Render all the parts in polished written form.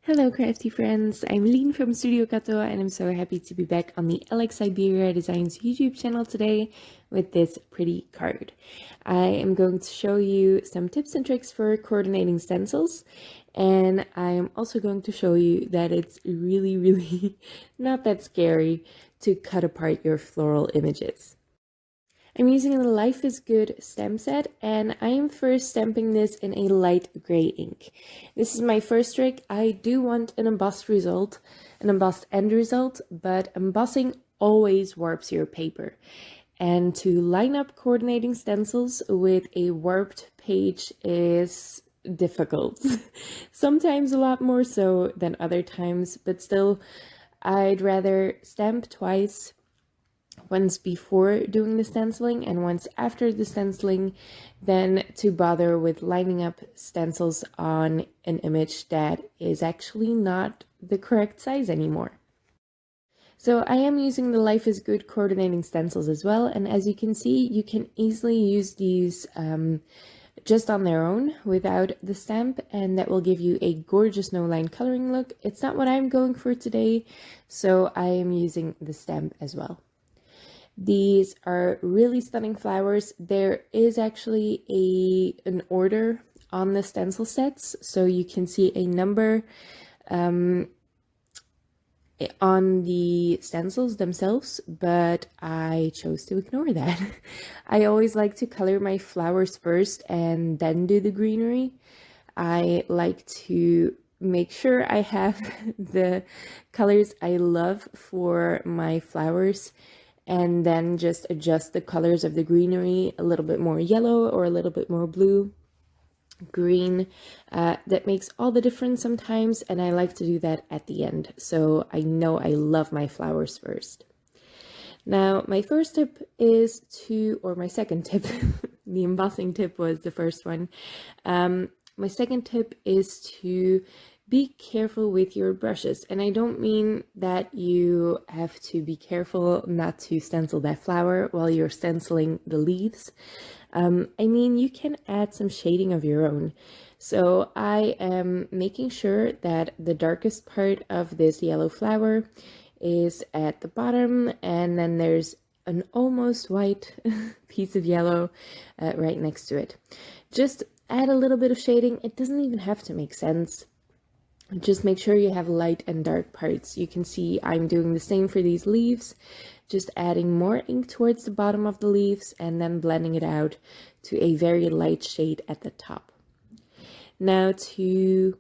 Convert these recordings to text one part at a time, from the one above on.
Hello crafty friends, I'm Lien from Studio Kato and I'm so happy to be back on the Syberia Designs YouTube channel today with this pretty card. I am going to show you some tips and tricks for coordinating stencils, and I'm also going to show you that it's really not that scary to cut apart your floral images. I'm using the Life is Good stamp set, and I am first stamping this in a light gray ink. This is my first trick. I do want an embossed result, an embossed end result, but embossing always warps your paper. And to line up coordinating stencils with a warped page is difficult. Sometimes a lot more so than other times, but still, I'd rather stamp twice, once before doing the stenciling and once after the stenciling, than to bother with lining up stencils on an image that is actually not the correct size anymore. So I am using the Life is Good coordinating stencils as well, and as you can see, you can easily use these just on their own without the stamp, and that will give you a gorgeous no-line coloring look. It's not what I'm going for today, so I am using the stamp as well. These are really stunning flowers. There is actually an order on the stencil sets, so you can see a number on the stencils themselves, but I chose to ignore that. I always like to color my flowers first and then do the greenery. I like to make sure I have the colors I love for my flowers, and then just adjust the colors of the greenery a little bit more yellow or a little bit more blue, green. That makes all the difference sometimes, and I like to do that at the end, so I know I love my flowers first. Now, my first tip is to, or my second tip, the embossing tip was the first one. My second tip is to be careful with your brushes, and I don't mean that you have to be careful not to stencil that flower while you're stenciling the leaves. I mean, you can add some shading of your own. So I am making sure that the darkest part of this yellow flower is at the bottom, and then there's an almost white piece of yellow right next to it. Just add a little bit of shading. It doesn't even have to make sense. Just make sure you have light and dark parts. You can see I'm doing the same for these leaves, just adding more ink towards the bottom of the leaves and then blending it out to a very light shade at the top. Now, to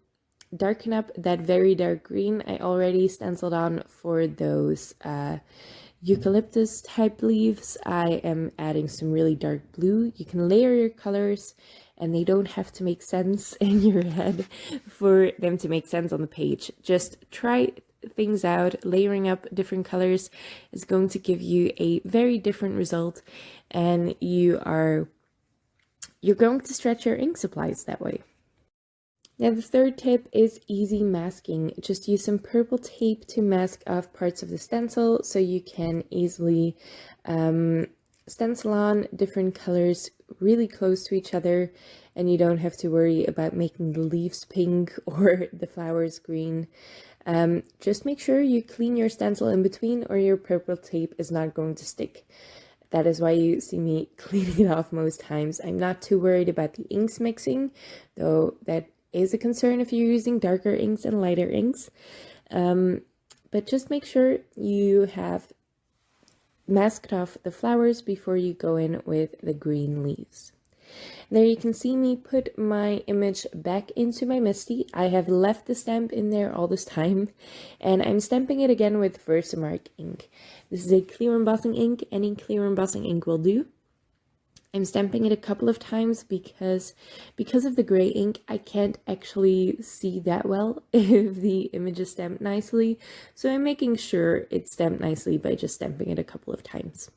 darken up that very dark green, I already stenciled on for those eucalyptus type leaves. I am adding some really dark blue. You can layer your colors, and they don't have to make sense in your head for them to make sense on the page. Just try things out. Layering up different colors is going to give you a very different result, and you're going to stretch your ink supplies that way. Now, the third tip is easy masking. Just use some purple tape to mask off parts of the stencil so you can easily stencil on different colors really close to each other, and you don't have to worry about making the leaves pink or the flowers green. Just make sure you clean your stencil in between, or your purple tape is not going to stick. That is why you see me cleaning it off most times. I'm not too worried about the inks mixing, though that is a concern if you're using darker inks and lighter inks. But just make sure you have masked off the flowers before you go in with the green leaves. There you can see me put my image back into my Misti. I have left the stamp in there all this time, and I'm stamping it again with Versafine ink. This is a clear embossing ink. Any clear embossing ink will do. I'm stamping it a couple of times because of the gray ink, I can't actually see that well if the image is stamped nicely. So I'm making sure it's stamped nicely by just stamping it a couple of times.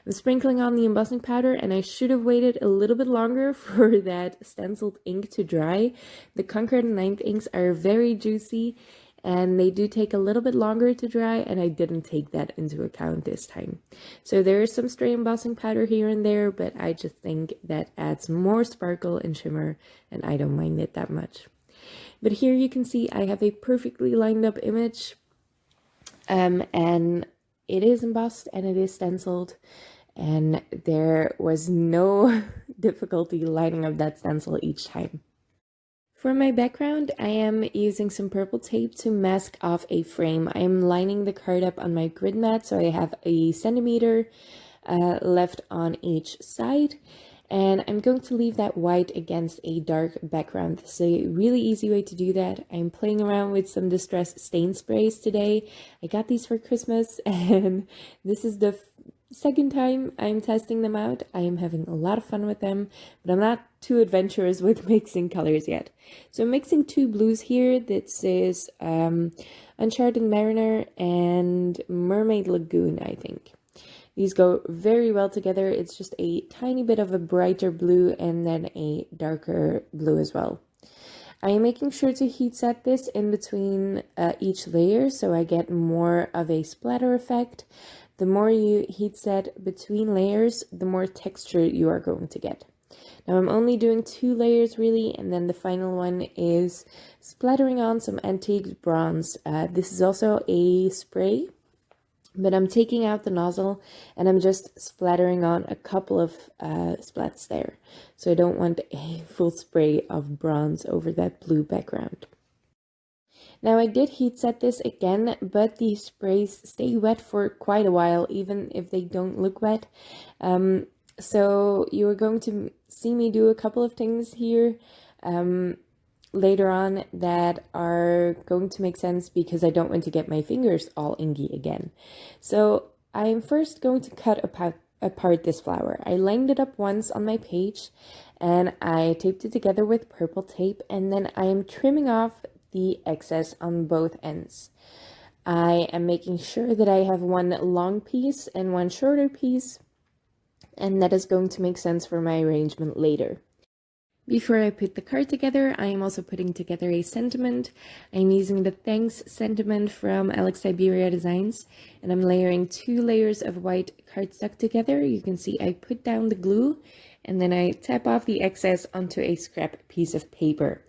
I'm sprinkling on the embossing powder, and I should have waited a little bit longer for that stenciled ink to dry. The Concord and 9th inks are very juicy, and they do take a little bit longer to dry, and I didn't take that into account this time. So there is some stray embossing powder here and there, but I just think that adds more sparkle and shimmer, and I don't mind it that much. But here you can see I have a perfectly lined up image, and it is embossed and it is stenciled, and there was no difficulty lining up that stencil each time. For my background, I am using some purple tape to mask off a frame. I am lining the card up on my grid mat, so I have a centimeter left on each side, and I'm going to leave that white against a dark background. This is a really easy way to do that. I'm playing around with some distress stain sprays today. I got these for Christmas, and this is the second time I'm testing them out. I am having a lot of fun with them, but I'm not too adventurous with mixing colors yet. So I'm mixing two blues here. This is Uncharted Mariner and Mermaid Lagoon, I think. These go very well together. It's just a tiny bit of a brighter blue and then a darker blue as well. I am making sure to heat set this in between each layer so I get more of a splatter effect. The more you heat set between layers, the more texture you are going to get. Now I'm only doing 2 layers really, and then the final one is splattering on some antique bronze. This is also a spray, but I'm taking out the nozzle and I'm just splattering on a couple of splats there. So I don't want a full spray of bronze over that blue background. Now I did heat set this again, but the sprays stay wet for quite a while, even if they don't look wet. So you are going to see me do a couple of things here later on that are going to make sense because I don't want to get my fingers all inky again. So I'm first going to cut apart this flower. I lined it up once on my page and I taped it together with purple tape, and then I am trimming off the excess on both ends. I am making sure that I have one long piece and one shorter piece, and that is going to make sense for my arrangement later. Before I put the card together, I am also putting together a sentiment. I'm using the thanks sentiment from Syberia Designs, and I'm layering 2 layers of white cardstock together. You can see I put down the glue and then I tap off the excess onto a scrap piece of paper.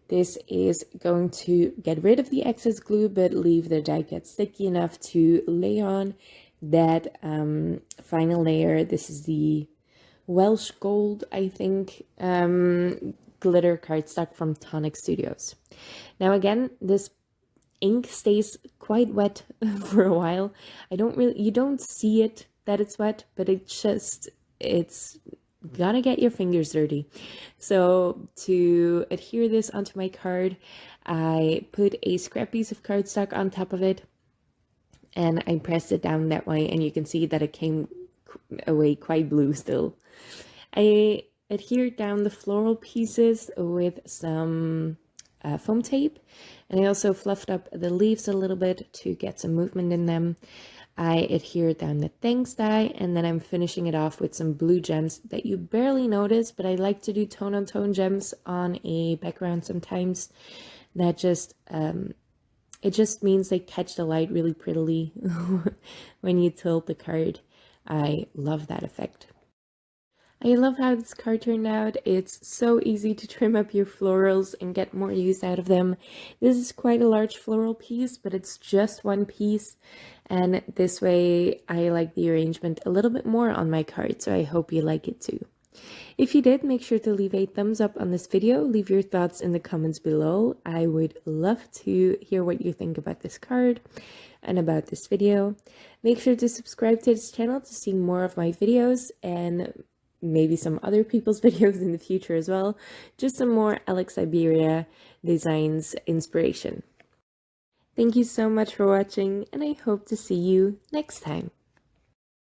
This is going to get rid of the excess glue, but leave the die cut sticky enough to lay on that final layer. This is the Welsh Gold, I think, glitter cardstock from Tonic Studios. Now again, this ink stays quite wet for a while. You don't see it that it's wet, but it's gonna get your fingers dirty. So to adhere this onto my card, I put a scrap piece of cardstock on top of it and I pressed it down that way, and you can see that it came away quite blue still. I adhered down the floral pieces with some foam tape, and I also fluffed up the leaves a little bit to get some movement in them. I adhere down the thanks die, and then I'm finishing it off with some blue gems that you barely notice, but I like to do tone-on-tone gems on a background sometimes. That just, it just means they catch the light really prettily when you tilt the card. I love that effect. I love how this card turned out. It's so easy to trim up your florals and get more use out of them. This is quite a large floral piece, but it's just one piece. And this way I like the arrangement a little bit more on my card, so I hope you like it too. If you did, make sure to leave a thumbs up on this video. Leave your thoughts in the comments below. I would love to hear what you think about this card and about this video. Make sure to subscribe to this channel to see more of my videos and maybe some other people's videos in the future as well. Just some more Syberia Designs inspiration. Thank you so much for watching, and I hope to see you next time.